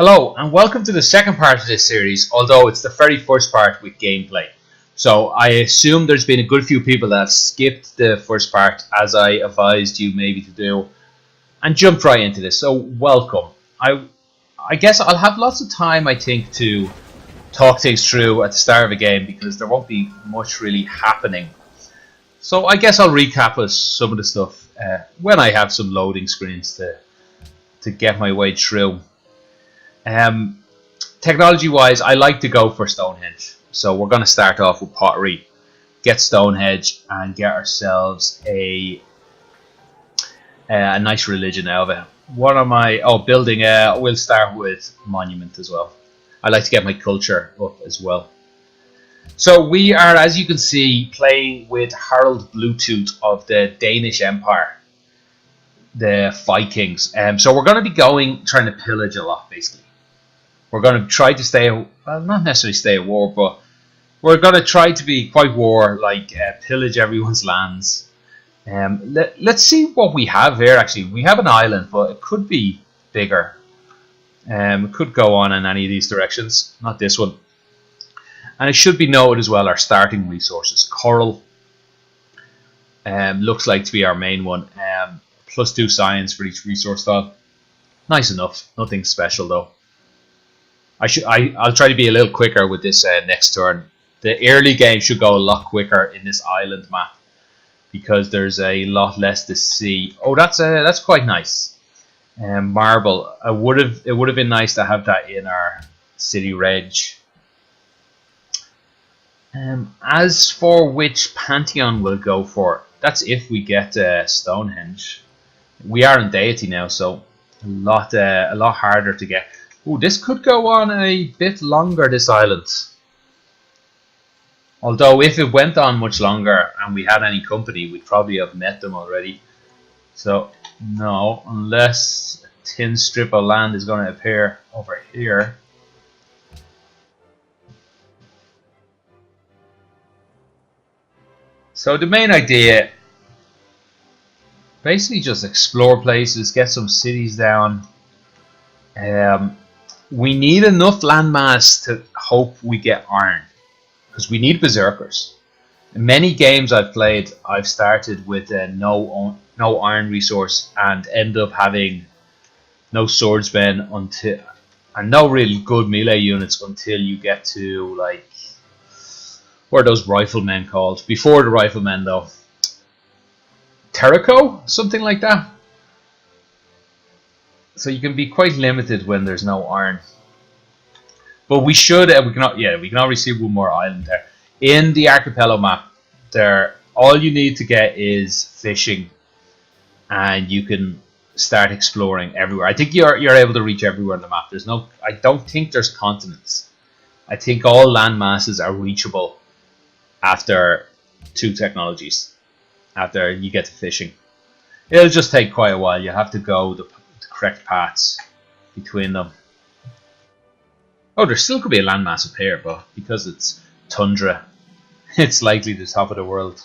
Hello and welcome to the second part of this series, although it's the very first part with gameplay. So I assume there's been a good few people that have skipped the first part as I advised you maybe to do and jumped right into this, so welcome. I guess I'll have lots of time I think to talk things through at the start of a game because there won't be much really happening. So I guess I'll recap us some of the stuff when I have some loading screens to get my way through. Technology-wise, I like to go for Stonehenge. So we're going to start off with pottery, get Stonehenge, and get ourselves a nice religion out of it. What am I? Oh, building. We'll start with monument as well. I like to get my culture up as well. So we are, as you can see, playing with Harald Bluetooth of the Danish Empire, the Vikings. So we're going to be trying to pillage a lot, basically. We're going to try to stay, well, not necessarily stay at war, but we're going to try to be quite war-like, pillage everyone's lands. Let's see what we have here, actually. We have an island, but it could be bigger. It could go on in any of these directions, not this one. And it should be noted as well, our starting resources. Coral looks like to be our main one. +2 science for each resource style. Nice enough, nothing special though. I'll try to be a little quicker with this next turn. The early game should go a lot quicker in this island map because there's a lot less to see. Oh, that's quite nice. Marble. It would have been nice to have that in our city reg. As for which pantheon we'll go for, that's if we get Stonehenge. We are in Deity now, so a lot harder to get. Ooh, this could go on a bit longer, this island. Although if it went on much longer and we had any company, we'd probably have met them already. So, no, unless a thin strip of land is going to appear over here. So the main idea, basically just explore places, get some cities down. We need enough landmass to hope we get iron, because we need berserkers. In many games I've played, I've started with no iron resource and end up having no swordsmen and no really good melee units until you get to, like, what are those riflemen called? Before the riflemen though, Terrico, something like that. So you can be quite limited when there's no iron. But we should, we can already see one more island there. In the Archipelago map, all you need to get is fishing, and you can start exploring everywhere. I think you're able to reach everywhere on the map. I don't think there's continents. I think all land masses are reachable after 2 technologies. After you get to fishing, it'll just take quite a while. You have to go the correct paths between them. Oh, there still could be a landmass up here, but because it's tundra, it's likely the top of the world.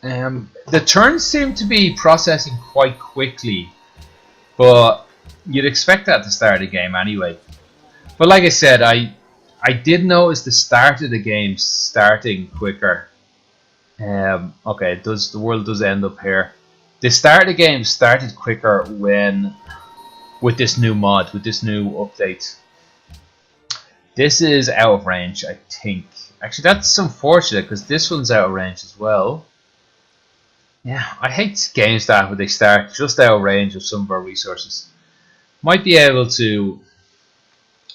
The turns seem to be processing quite quickly, but you'd expect that at the start of the game anyway. But like I said, I did notice the start of the game starting quicker. Okay, the world does end up here. The start of the game started quicker with this new mod, with this new update. This is out of range, I think. Actually, that's unfortunate because this one's out of range as well. Yeah, I hate games that when they start just out of range of some of our resources. Might be able to.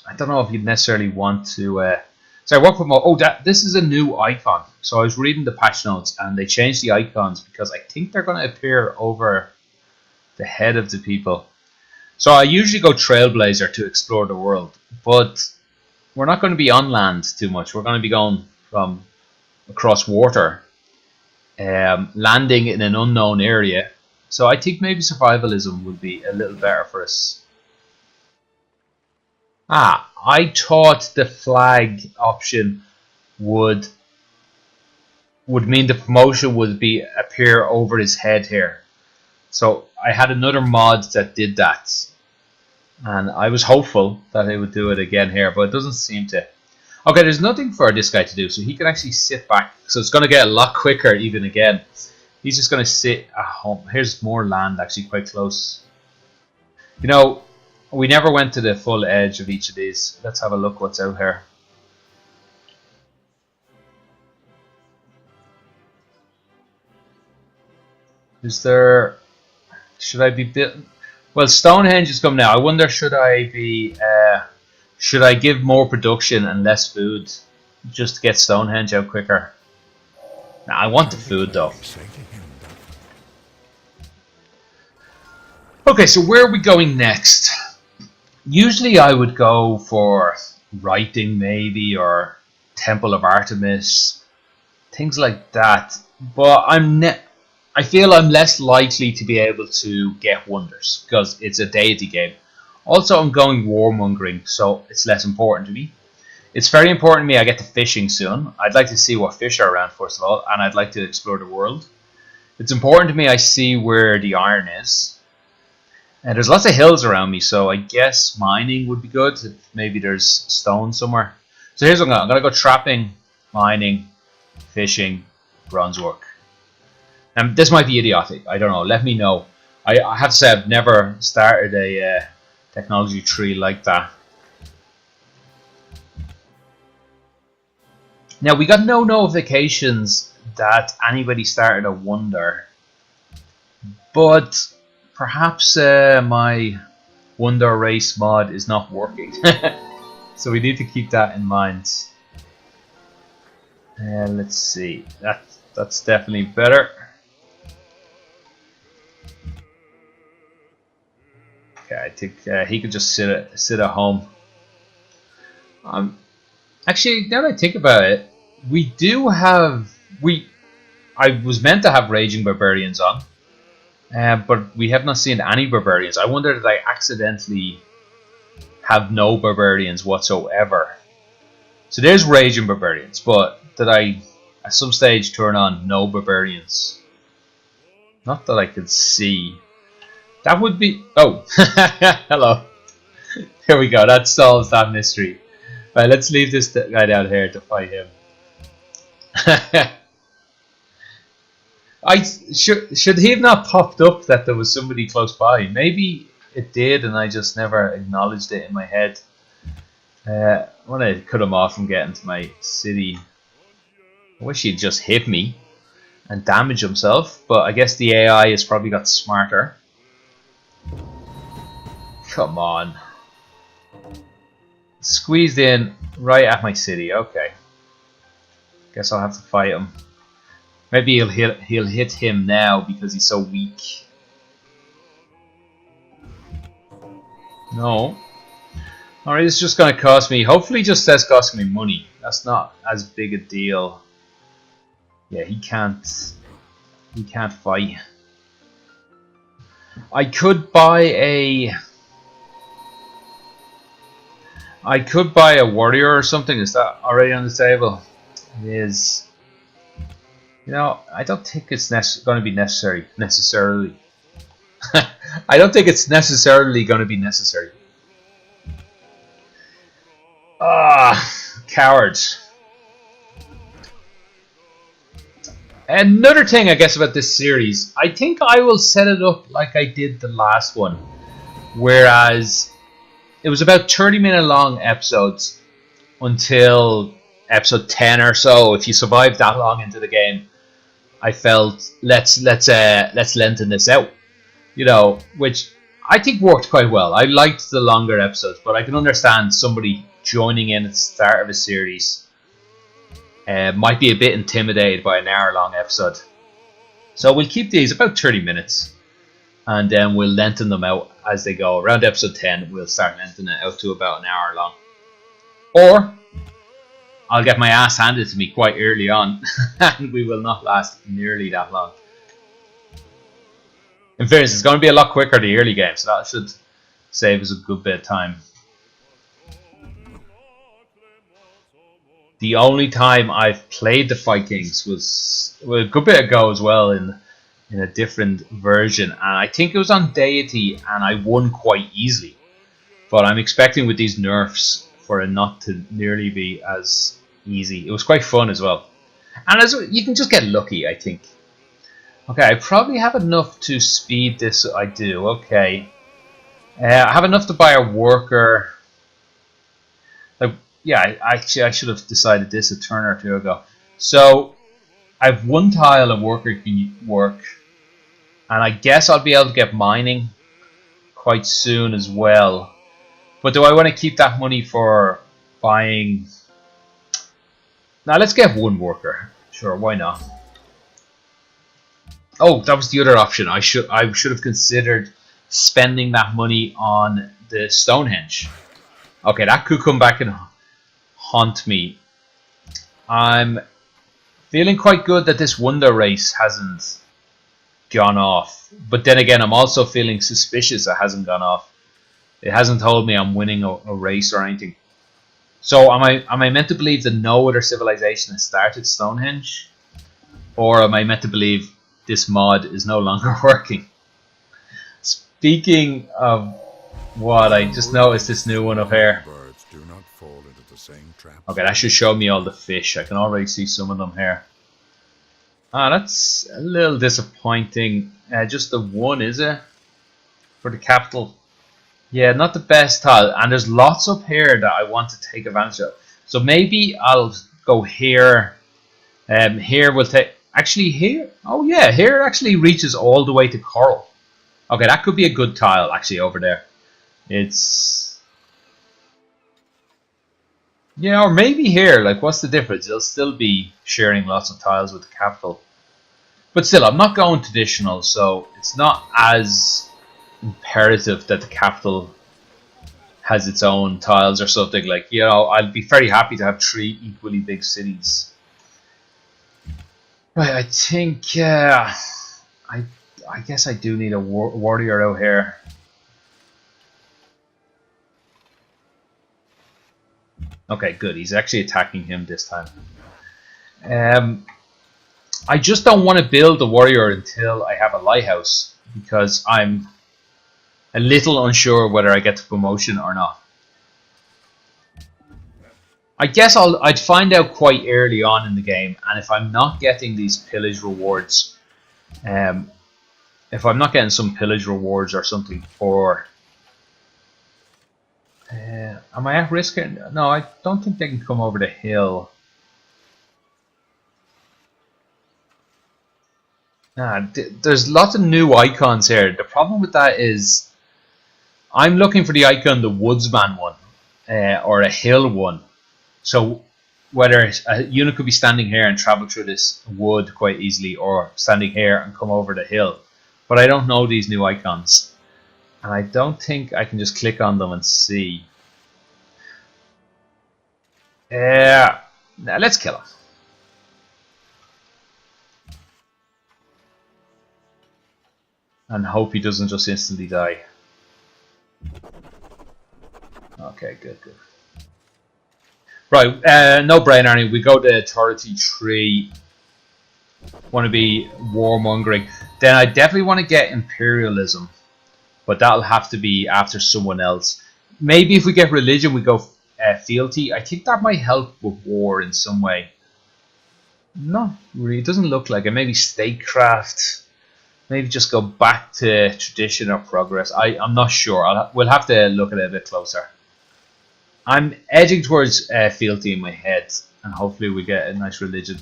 I don't know if you'd necessarily want to. Sorry, what promote? Oh, this is a new icon. So I was reading the patch notes, and they changed the icons because I think they're going to appear over the head of the people. So I usually go Trailblazer to explore the world, but we're not going to be on land too much. We're going to be going from across water, landing in an unknown area. So I think maybe survivalism would be a little better for us. I thought the flag option would would mean the promotion would be appear over his head here. So I had another mod that did that, and I was hopeful that it would do it again here, but it doesn't seem to. Okay, there's nothing for this guy to do, so he can actually sit back. So it's going to get a lot quicker even again. He's just going to sit at home. Here's more land actually quite close. You know, we never went to the full edge of each of these. Let's have a look what's out here. Is there... Should I be built? Well, Stonehenge is coming now. I wonder, should I be... should I give more production and less food just to get Stonehenge out quicker? Nah, I want the food though. Okay, so where are we going next? Usually I would go for writing maybe, or Temple of Artemis, things like that. But I feel I'm less likely to be able to get wonders because it's a deity game. Also, I'm going warmongering, so it's less important to me. It's very important to me I get to fishing soon. I'd like to see what fish are around first of all, and I'd like to explore the world. It's important to me I see where the iron is. And there's lots of hills around me, so I guess mining would be good if maybe there's stone somewhere. So here's what I'm going to go trapping, mining, fishing, bronze work. And this might be idiotic, I don't know, let me know. I have to say I've never started a technology tree like that. Now we got no notifications that anybody started a wonder, but perhaps my wonder race mod is not working. So we need to keep that in mind. Let's see, that's definitely better. Okay, I think he could just sit at home. Actually, now that I think about it, we do have I was meant to have Raging Barbarians on, but we have not seen any Barbarians. I wonder did I accidentally have no Barbarians whatsoever. So there's Raging Barbarians, but did I at some stage turn on no Barbarians? Not that I could see. That would be... Oh, hello. There we go, that solves that mystery. Right, let's leave this guy down here to fight him. Should he have not popped up that there was somebody close by? Maybe it did and I just never acknowledged it in my head. I want to cut him off from getting to my city. I wish he'd just hit me and damage himself, but I guess the AI has probably got smarter. Come on. Squeezed in right at my city. Okay. Guess I'll have to fight him. Maybe he'll hit him now because he's so weak. No. Alright, it's just gonna cost me. Hopefully just says costing me money. That's not as big a deal. Yeah, he can't fight. I could buy a warrior or something. Is that already on the table? It is. You know, I don't think it's going to be necessarily. I don't think it's necessarily going to be necessary. Ah, cowards. Another thing I guess about this series, I think I will set it up like I did the last one, whereas it was about 30-minute long episodes until episode 10 or so. If you survive that long into the game, I felt let's lengthen this out, you know, which I think worked quite well. I liked the longer episodes, but I can understand somebody joining in at the start of a series might be a bit intimidated by an hour-long episode. So we'll keep these about 30 minutes, and then we'll lengthen them out as they go. Around episode 10, we'll start lengthening it out to about an hour long. Or I'll get my ass handed to me quite early on, and we will not last nearly that long. In fairness, it's going to be a lot quicker the early game, so that should save us a good bit of time. The only time I've played the Vikings was a good bit ago as well in a different version, and I think it was on Deity, and I won quite easily. But I'm expecting with these nerfs for it not to nearly be as easy. It was quite fun as well, and as you can just get lucky, I think. Okay, I probably have enough to speed this. I do. Okay, I have enough to buy a worker. Like, yeah, I should have decided this a turn or two ago. So I have one tile a worker can work, and I guess I'll be able to get mining quite soon as well. But do I want to keep that money for buying? Now let's get one worker. Sure, why not? Oh, that was the other option. I should have considered spending that money on the Stonehenge. Okay, that could come back and haunt me. I'm feeling quite good that this Wonder race hasn't gone off. But then again, I'm also feeling suspicious it hasn't gone off. It hasn't told me I'm winning a race or anything. So am I meant to believe that no other civilization has started Stonehenge? Or am I meant to believe this mod is no longer working? Speaking of what, I just noticed this new one up here. Okay, that should show me all the fish. I can already see some of them here. Ah, that's a little disappointing. Just the one, is it? For the capital. Yeah, not the best tile. And there's lots up here that I want to take advantage of. So maybe I'll go here. Here we'll take... Actually, here... Oh, yeah, here actually reaches all the way to coral. Okay, that could be a good tile, actually, over there. It's... Yeah, or maybe here. Like, what's the difference? They'll still be sharing lots of tiles with the capital. But still, I'm not going traditional, so it's not as imperative that the capital has its own tiles or something. Like, you know, I'd be very happy to have 3 equally big cities. Right, I think, I guess I do need a warrior out here. Okay, good. He's actually attacking him this time. I just don't want to build a warrior until I have a lighthouse, because I'm a little unsure whether I get the promotion or not. I guess I'd find out quite early on in the game, and if I'm not getting these pillage rewards, if I'm not getting some pillage rewards or something for... am I at risk here? No, I don't think they can come over the hill. There's lots of new icons here. The problem with that is I'm looking for the icon, the woodsman one, or a hill one. So whether a unit could be standing here and travel through this wood quite easily, or standing here and come over the hill. But I don't know these new icons. And I don't think I can just click on them and see. Now let's kill him. And hope he doesn't just instantly die. Okay, good. Right, no brainer. We go to authority 3. Want to be warmongering. Then I definitely want to get imperialism, but that'll have to be after someone else. Maybe if we get religion, we go fealty. I think that might help with war in some way. Not really. It doesn't look like it. Maybe statecraft. Maybe just go back to tradition or progress. I'm not sure. We'll have to look at it a bit closer. I'm edging towards fealty in my head, and hopefully we get a nice religion.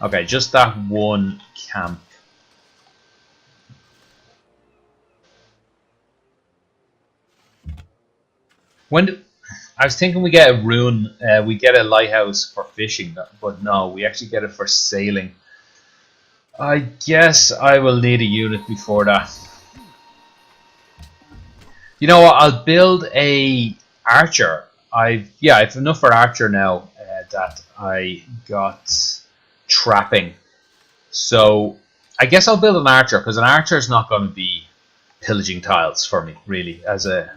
Okay, just that one camp. I was thinking we get a rune, we get a lighthouse for fishing, but no, we actually get it for sailing. I guess I will need a unit before that. You know what? I'll build a archer. I've enough for archer now that I got trapping. So I guess I'll build an archer, because an archer is not going to be pillaging tiles for me, really, as a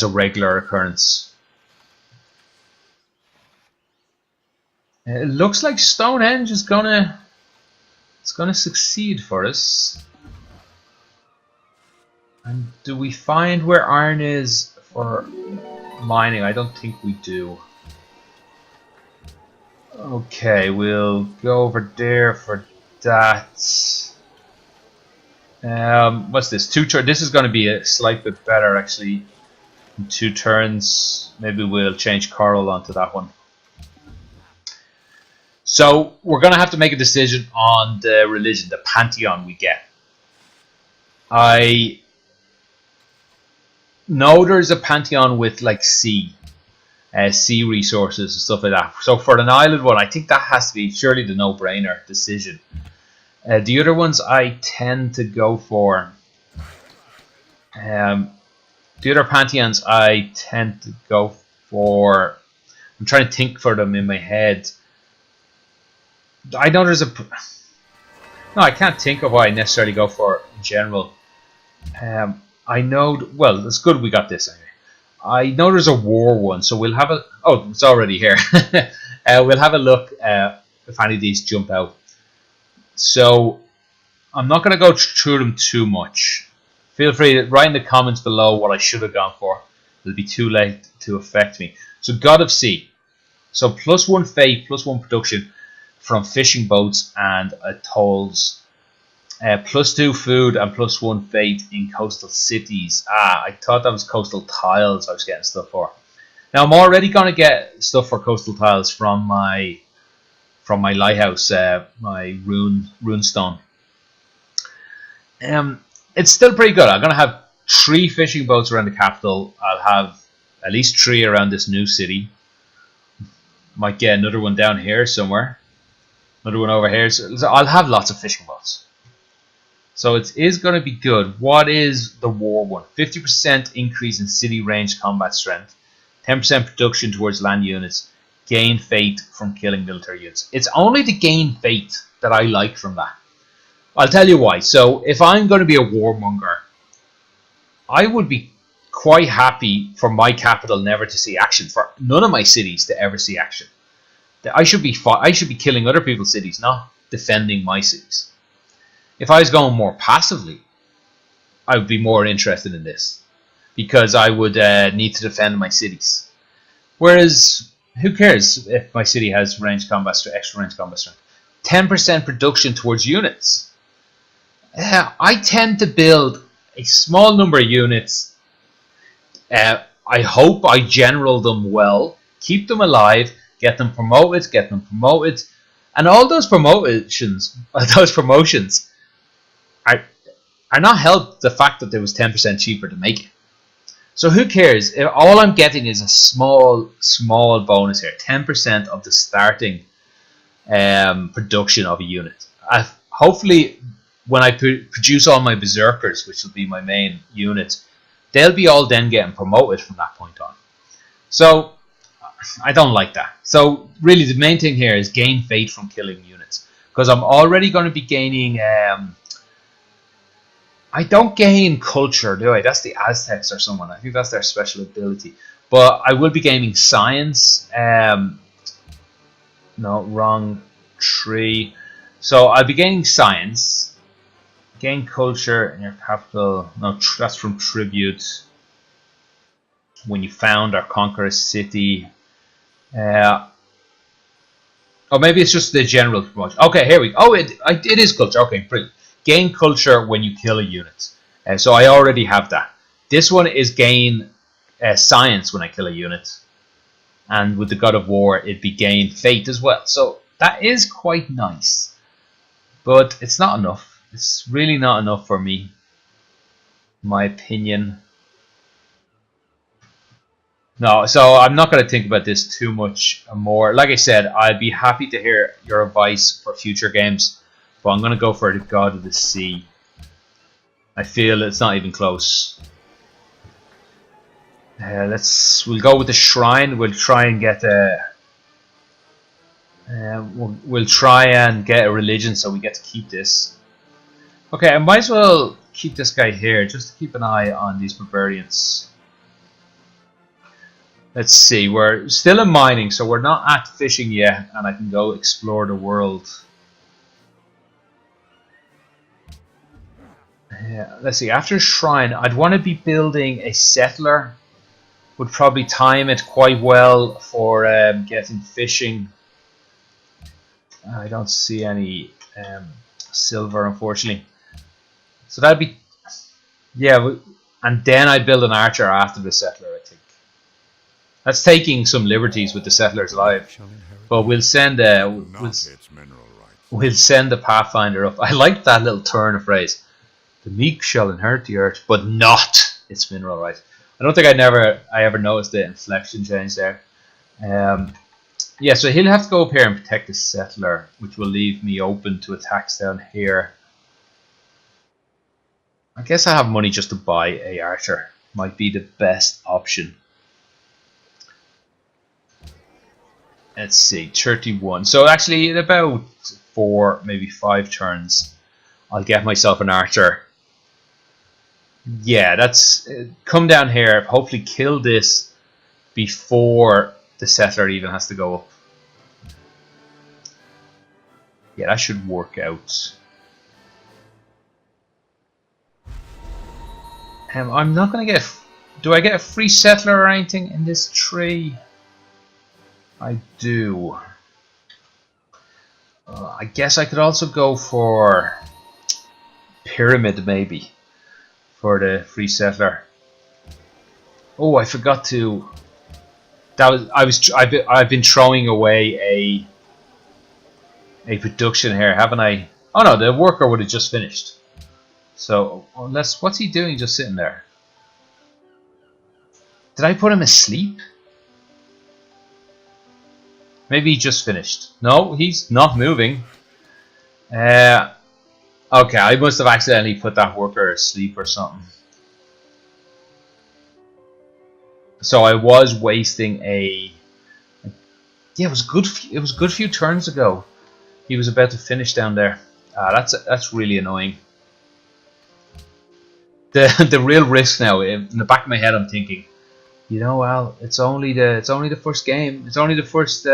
regular occurrence. It looks like Stonehenge is gonna succeed for us. And do we find where iron is for mining? I don't think we do. Okay, we'll go over there for that. What's this? 2 turns. This is going to be a slight bit better actually. In 2 turns, maybe we'll change coral onto that one. So we're going to have to make a decision on the religion, the pantheon we get. I know there's a pantheon with like sea resources and stuff like that. So for an island one, I think that has to be surely the no-brainer decision. The other ones I tend to go for. The other pantheons I tend to go for. I'm trying to think for them in my head. I know there's a. No, I can't think of what I necessarily go for in general. I know. Well, it's good we got this anyway. I know there's a war one, so we'll have a. Oh, it's already here. We'll have a look if any of these jump out. So I'm not going to go through them too much. Feel free to write in the comments below what I should have gone for. It'll be too late to affect me. So God of Sea. So +1 fate, +1 production from fishing boats and atolls. +2 food and +1 fate in coastal cities. I thought that was coastal tiles I was getting stuff for. Now I'm already going to get stuff for coastal tiles from my lighthouse, my rune stone. It's still pretty good. I'm going to have 3 fishing boats around the capital. I'll have at least 3 around this new city. Might get another one down here somewhere. Another one over here. So I'll have lots of fishing boats. So it is going to be good. What is the war one? 50% increase in city range combat strength. 10% production towards land units. Gain fate from killing military units. It's only the gain fate that I like from that. I'll tell you why. So if I'm going to be a warmonger, I would be quite happy for my capital never to see action. For none of my cities to ever see action. I should be killing other people's cities, not defending my cities. If I was going more passively, I would be more interested in this because I would need to defend my cities. Whereas, who cares if my city has range combat strength, extra range combat strength? 10% production towards units. I tend to build a small number of units. I hope I general them well, keep them alive, get them promoted, and all those promotions are not helped the fact that it was 10% cheaper to make it. So who cares? If all I'm getting is a small bonus here, 10% of the starting production of a unit. Hopefully, when I produce all my berserkers, which will be my main units, they'll be all then getting promoted from that point on. So I don't like that. So really the main thing here is gain fate from killing units. Because I'm already going to be gaining... I don't gain culture, do I? That's the Aztecs or someone. I think that's their special ability. But I will be gaining science. No, wrong tree. So I'll be gaining science. Gain culture in your capital. No, that's from tribute. When you found or conquer a city. Oh, maybe it's just the general promotion. Okay, here we go. Oh, it is culture. Okay, brilliant. Gain culture when you kill a unit. So I already have that. This one is gain science when I kill a unit. And with the God of War, it'd be gain fate as well. So that is quite nice. But it's not enough. It's really not enough for me. In my opinion. No, so I'm not going to think about this too much more. Like I said, I'd be happy to hear your advice for future games. But I'm going to go for the God of the Sea. I feel it's not even close. We'll go with the shrine. We'll try and get a... we'll try and get a religion so we get to keep this. Okay, I might as well keep this guy here just to keep an eye on these barbarians. Let's see, we're still in mining, so we're not at fishing yet, and I can go explore the world. Let's see, after Shrine, I'd want to be building a settler. Would probably time it quite well for getting fishing. I don't see any silver, unfortunately. So that'd be, yeah, and then I'd build an archer after the settler, I think. That's taking some liberties with the settlers alive, but we'll send we'll send the Pathfinder up. I like that little turn of phrase. The meek shall inherit the earth, but not its mineral right. I don't think I ever noticed the inflection change there. Yeah, so he'll have to go up here and protect the settler, which will leave me open to attacks down here. I guess I have money just to buy a archer. Might be the best option. Let's see, 31. So actually, in about 4, maybe 5 turns, I'll get myself an archer. Yeah, that's come down here. Hopefully, kill this before the settler even has to go up. Yeah, that should work out. I'm not gonna get. Do I get a free settler or anything in this tree? I do. I guess I could also go for pyramid, maybe, for the free settler. Oh, I forgot to. I've been throwing away a production here, haven't I? Oh no, the worker would have just finished. So unless, what's he doing, just sitting there? Did I put him asleep? Maybe he just finished. No, he's not moving. Okay, I must have accidentally put that worker asleep or something. So I was wasting a. Yeah, it was good. It was a good few turns ago. He was about to finish down there. That's really annoying. The real risk now, in the back of my head, I'm thinking, you know, Al, it's only the first game. It's only the first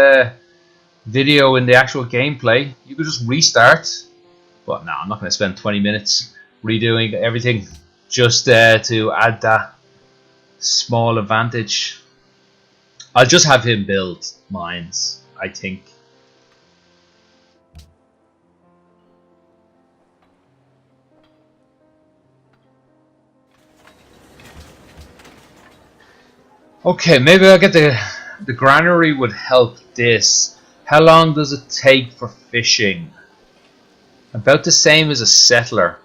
video in the actual gameplay. You could just restart. But no, I'm not going to spend 20 minutes redoing everything just to add that small advantage. I'll just have him build mines, I think. Okay, maybe I'll get the granary would help this. How long does it take for fishing? About the same as a settler.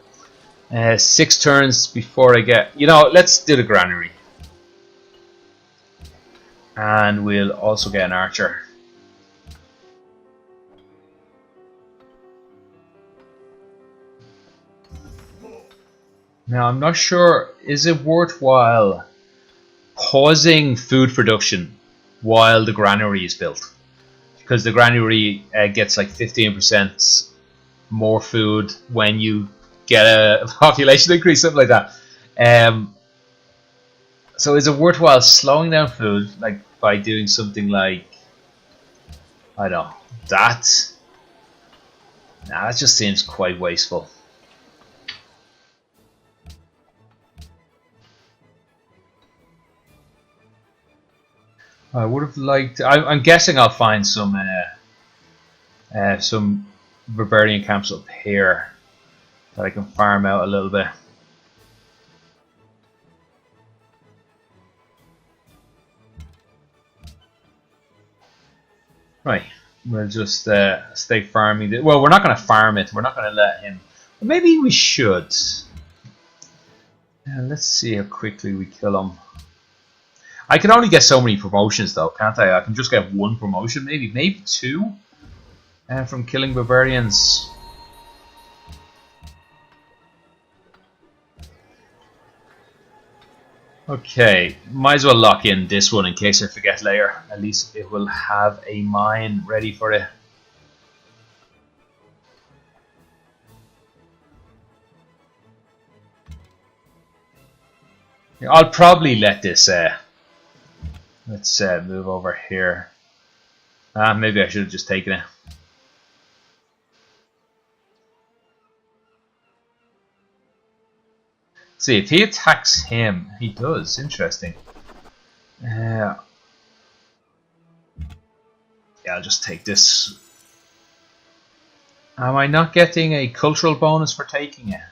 6 turns before I get. You know, let's do the granary. And we'll also get an archer. Now, I'm not sure, is it worthwhile pausing food production while the granary is built? Because the granary gets like 15% more food when you get a population increase, something like that. So is it worthwhile slowing down food, like by doing something like, I don't know, that? Nah, that just seems quite wasteful. I would have liked. I'm guessing I'll find some barbarian camps up here that I can farm out a little bit. Right, we'll just stay farming. Well, we're not going to farm it. We're not going to let him. But maybe we should. Let's see how quickly we kill him. I can only get so many promotions, though, can't I? I can just get 1 promotion, maybe 2, from killing barbarians. Okay, might as well lock in this one in case I forget later. At least it will have a mine ready for it. I'll probably let this Let's move over here. Maybe I should have just taken it. See, if he attacks him, he does. Interesting. Yeah, I'll just take this. Am I not getting a cultural bonus for taking it?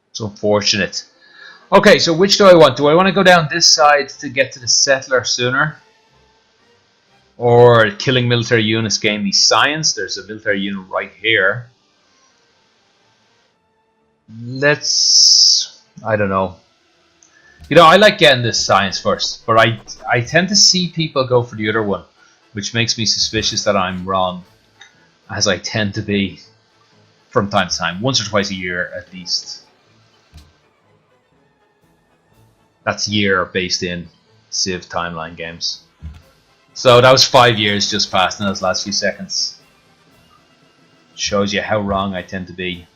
It's unfortunate. Okay, so which do I want? Do I want to go down this side to get to the settler sooner? Or killing military units gain me science? There's a military unit right here. I don't know. You know, I like getting this science first, but I tend to see people go for the other one, which makes me suspicious that I'm wrong, as I tend to be from time to time, once or twice a year at least. That's year based in Civ timeline games. So that was 5 years just passed in those last few seconds. Shows you how wrong I tend to be.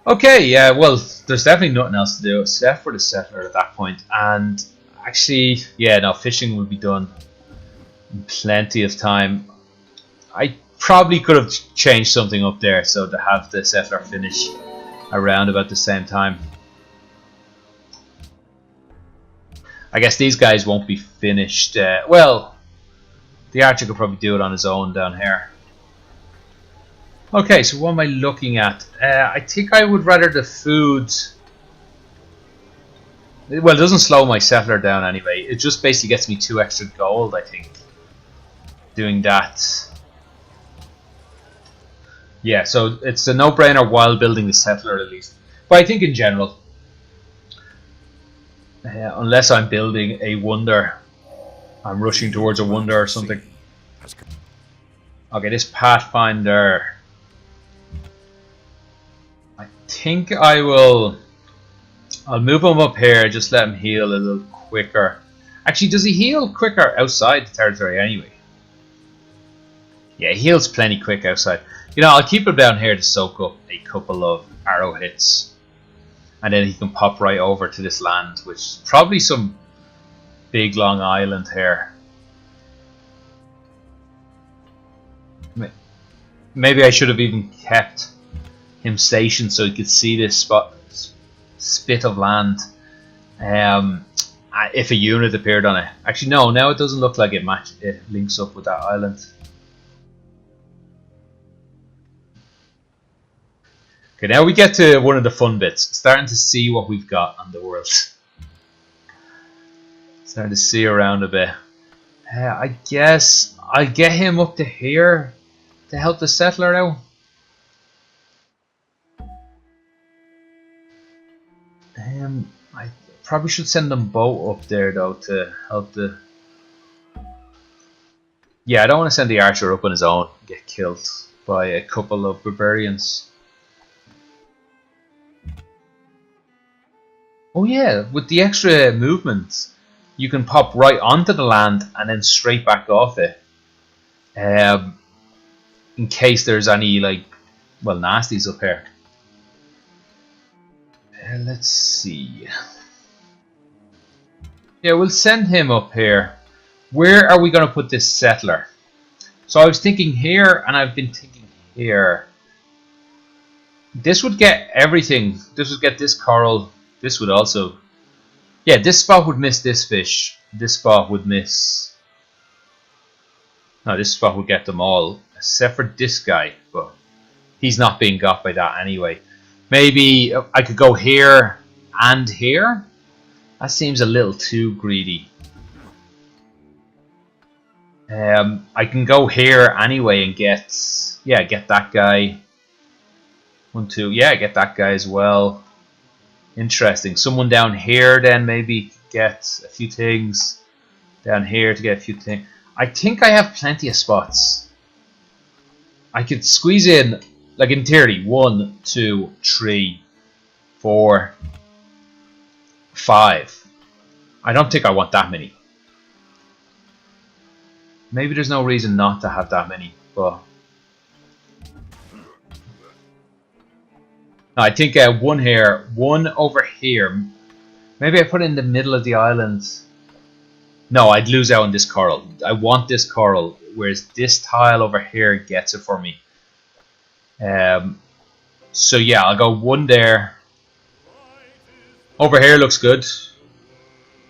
Okay, yeah, well, there's definitely nothing else to do except for the settler at that point. And actually, yeah, no, fishing will be done in plenty of time. I probably could have changed something up there so to have the settler finish around about the same time. I guess these guys won't be finished. Well, the archer could probably do it on his own down here. Okay, so what am I looking at? I think I would rather the food. Well, it doesn't slow my settler down anyway. It just basically gets me 2 extra gold, I think. Doing that. Yeah, so it's a no-brainer while building the settler at least. But I think in general, unless I'm building a wonder, I'm rushing towards a wonder or something. Okay, this Pathfinder. I think I'll move him up here, just let him heal a little quicker. Actually, does he heal quicker outside the territory anyway? Yeah, he heals plenty quick outside. You know, I'll keep him down here to soak up a couple of arrow hits. And then he can pop right over to this land, which is probably some big long island here. Maybe I should have even kept him stationed so he could see this spit of land if a unit appeared on it. Actually, no, now it doesn't look like it links up with that island. Okay, now we get to one of the fun bits. Starting to see what we've got on the world. Starting to see around a bit. I guess I'll get him up to here to help the settler out. I probably should send them both up there though to help the. Yeah, I don't want to send the archer up on his own and get killed by a couple of barbarians. Oh yeah, with the extra movement, you can pop right onto the land and then straight back off it. In case there's any, like, well, nasties up here. Let's see. Yeah, we'll send him up here. Where are we going to put this settler? So I was thinking here, and I've been thinking here. This would get everything. This would get this coral. This would also... Yeah, this spot would miss this fish. This spot would miss... No, this spot would get them all. Except for this guy. But he's not being got by that anyway. Maybe I could go here and here? That seems a little too greedy. I can go here anyway and get... Yeah, get that guy. 1, 2. Yeah, get that guy as well. Interesting. Someone down here then maybe get a few things. Down here to get a few things. I think I have plenty of spots. I could squeeze in, like in theory, 1, 2, 3, 4, 5. I don't think I want that many. Maybe there's no reason not to have that many, but... No, I think one here, one over here. Maybe I put it in the middle of the island. No, I'd lose out on this coral. I want this coral, whereas this tile over here gets it for me. So yeah, I'll go one there. Over here looks good.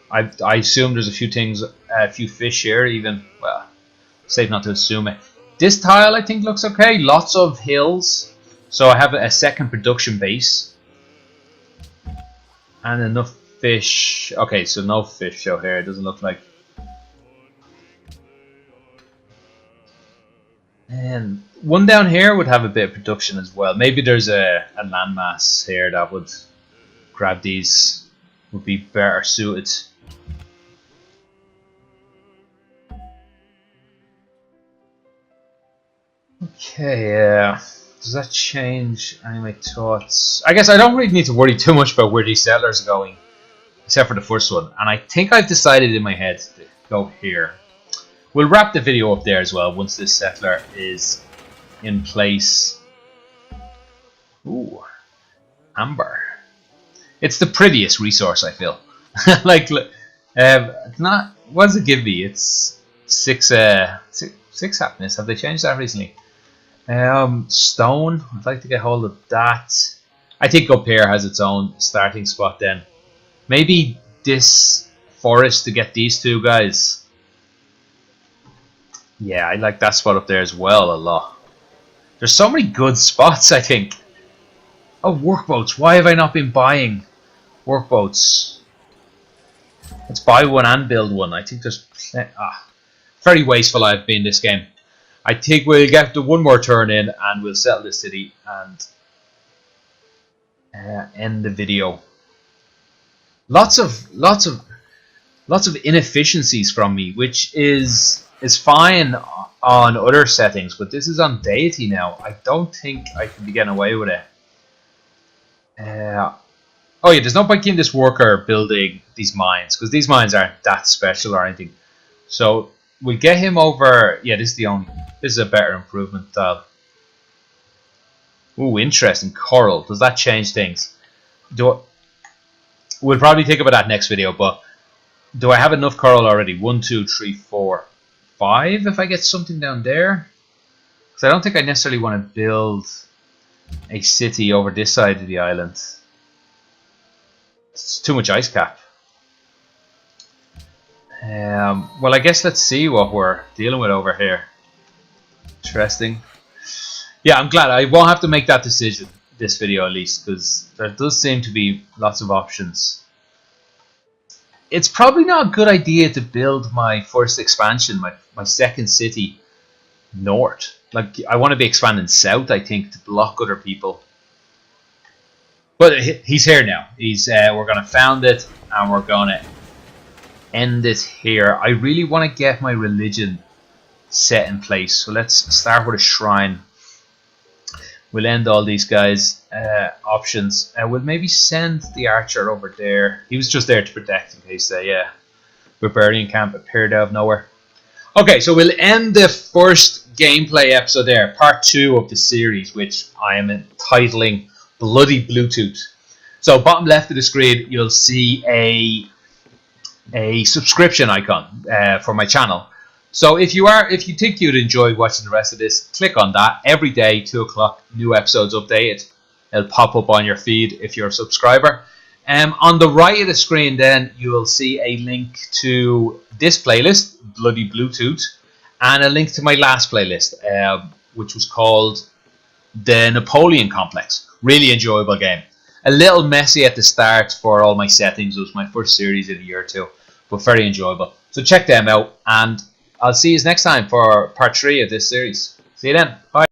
I assume there's a few things, a few fish here even. Well, safe not to assume it. This tile I think looks okay. Lots of hills. So I have a second production base. And enough fish. Okay, so no fish out here. It doesn't look like. And one down here would have a bit of production as well. Maybe there's a landmass here that would grab these. Would be better suited. Okay, does that change any of my thoughts? I guess I don't really need to worry too much about where these settlers are going, except for the first one. And I think I've decided in my head to go here. We'll wrap the video up there as well once this settler is in place. Ooh, amber. It's the prettiest resource, I feel. Like, it's not. What does it give me? It's six happiness. Have they changed that recently? Stone. I'd like to get hold of that. I think up here has its own starting spot then. Maybe this forest to get these two guys. Yeah, I like that spot up there as well a lot. There's so many good spots, I think. Oh, workboats. Why have I not been buying workboats? Let's buy one and build one. I think there's... very wasteful I've been this game. I think we'll get the one more turn in and we'll settle the city and end the video. Lots of inefficiencies from me, which is fine on other settings, but this is on Deity now. I don't think I can be getting away with it. Oh yeah, there's no point in this worker building these mines, because these mines aren't that special or anything. So we get him over. Yeah, this is a better improvement. Ooh, interesting. Coral. Does that change things? We'll probably think about that next video, but do I have enough coral already? 1, 2, 3, 4, 5 if I get something down there? Because I don't think I necessarily want to build a city over this side of the island. It's too much ice cap. Well, I guess let's see what we're dealing with over here. Interesting. Yeah, I'm glad I won't have to make that decision this video at least, because there does seem to be lots of options. It's probably not a good idea to build my first expansion, my second city, north. Like, I want to be expanding south, I think, to block other people. But he's here now. We're going to found it, and we're going to end it here. I really want to get my religion set in place. So let's start with a shrine. We'll end all these guys' options. We'll maybe send the archer over there. He was just there to protect in case the barbarian camp appeared out of nowhere. Okay, so we'll end the first gameplay episode there, part 2 of the series, which I am entitling Bloody Bluetooth. So bottom left of the screen, you'll see a subscription icon for my channel. So if you think you'd enjoy watching the rest of this, click on that. Every day, 2 o'clock, new episodes updated. It'll pop up on your feed if you're a subscriber. On the right of the screen, then you will see a link to this playlist, Bloody Bluetooth, and a link to my last playlist, which was called The Napoleon Complex. Really enjoyable game. A little messy at the start for all my settings. It was my first series in a year or two, but very enjoyable. So check them out, and I'll see you next time for part 3 of this series. See you then. Bye.